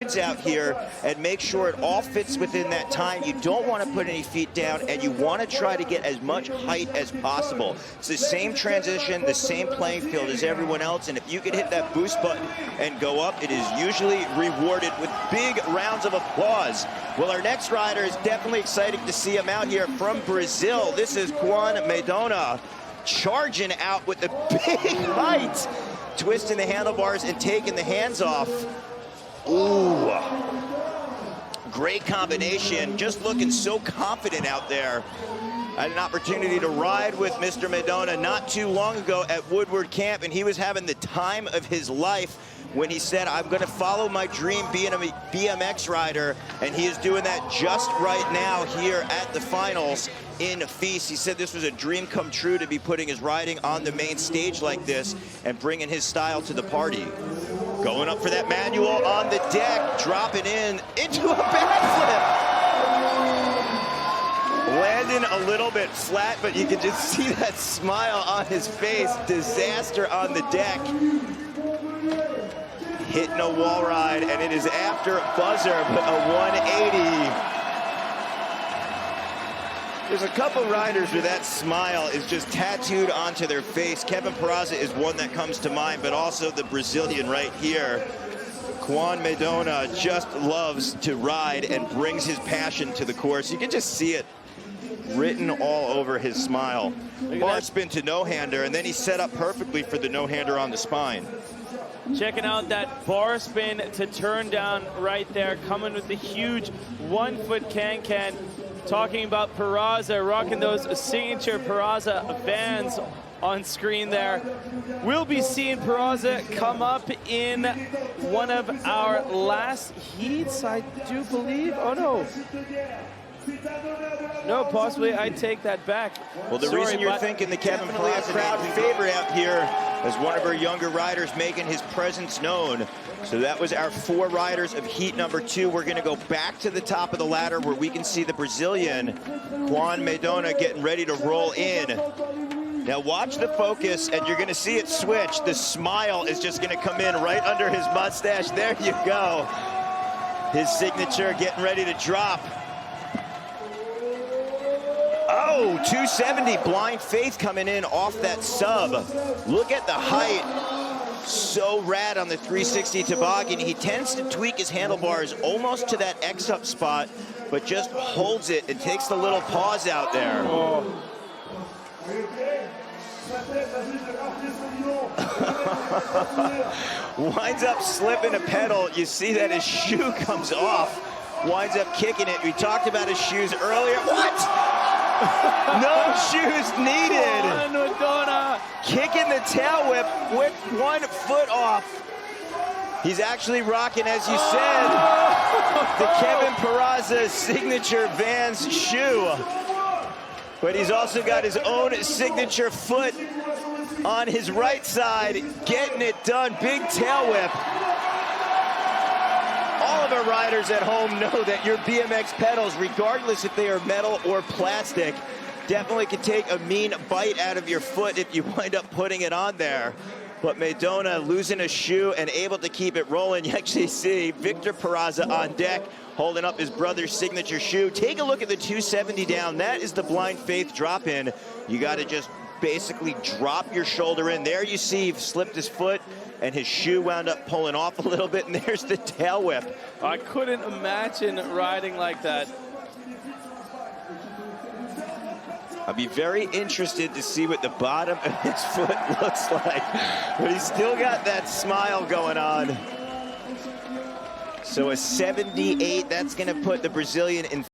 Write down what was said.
speeds out here and make sure it all fits within that time. You don't want to put any feet down, and you want to try to get as much height as possible. It's the same transition, the same playing field as everyone else, and if you can hit that boost button and go up, it is usually rewarded with big rounds of applause. Well, our next rider is definitely exciting to see him out here from Brazil. This is Cauan Madona, charging out with the big height, twisting the handlebars and taking the hands off. Ooh, great combination, just looking so confident out there. I had an opportunity to ride with Mr. Madona not too long ago at Woodward Camp, and he was having the time of his life when he said, I'm going to follow my dream being a BMX rider, and he is doing that just right now here at the finals in FISE. He said this was a dream come true to be putting his riding on the main stage like this and bringing his style to the party. Going up for that manual on the deck, dropping into a backflip. Landing a little bit flat, but you can just see that smile on his face. Disaster on the deck. Hitting a wall ride, and it is after buzzer, but a 180. There's a couple riders where that smile is just tattooed onto their face. Kevin Peraza is one that comes to mind, but also the Brazilian right here. Cauan Madona just loves to ride and brings his passion to the course. You can just see it written all over his smile. Bar spin to no-hander, and then he set up perfectly for the no-hander on the spine. Checking out that bar spin to turn down right there, coming with the huge 1-foot can-can. Talking about Peraza, rocking those signature Peraza Vans on screen there. We'll be seeing Peraza come up in one of our last heats, I do believe. Oh no. No, possibly I take that back. Well, the reason you're thinking the Kevin Peraza crowd favorite out here is one of our younger riders making his presence known. So that was our 4 riders of heat number 2. We're going to go back to the top of the ladder where we can see the Brazilian Cauan Madona getting ready to roll in. Now watch the focus, and you're going to see it switch. The smile is just going to come in right under his mustache. There you go. His signature getting ready to drop. Oh, 270, Blind Faith coming in off that sub. Look at the height. So rad on the 360 toboggan. He tends to tweak his handlebars almost to that X-up spot, but just holds it and takes the little pause out there. Oh. Winds up slipping a pedal. You see that his shoe comes off. Winds up kicking it. We talked about his shoes earlier. What? No shoes needed. Madona kicking the tail whip with 1 foot off. He's actually rocking, as you said, the Kevin Peraza signature Vans shoe. But he's also got his own signature foot on his right side, getting it done. Big tail whip. All of our riders at home know that your BMX pedals, regardless if they are metal or plastic, definitely can take a mean bite out of your foot if you wind up putting it on there. But Madona losing a shoe and able to keep it rolling. You actually see Victor Peraza on deck holding up his brother's signature shoe. Take a look at the 270 down. That is the Blind Faith drop in. You got to just basically drop your shoulder in. There you see he slipped his foot, and his shoe wound up pulling off a little bit, and there's the tail whip. I couldn't imagine riding like that. I'll be very interested to see what the bottom of his foot looks like, but he's still got that smile going on. So a 78, that's gonna put the Brazilian in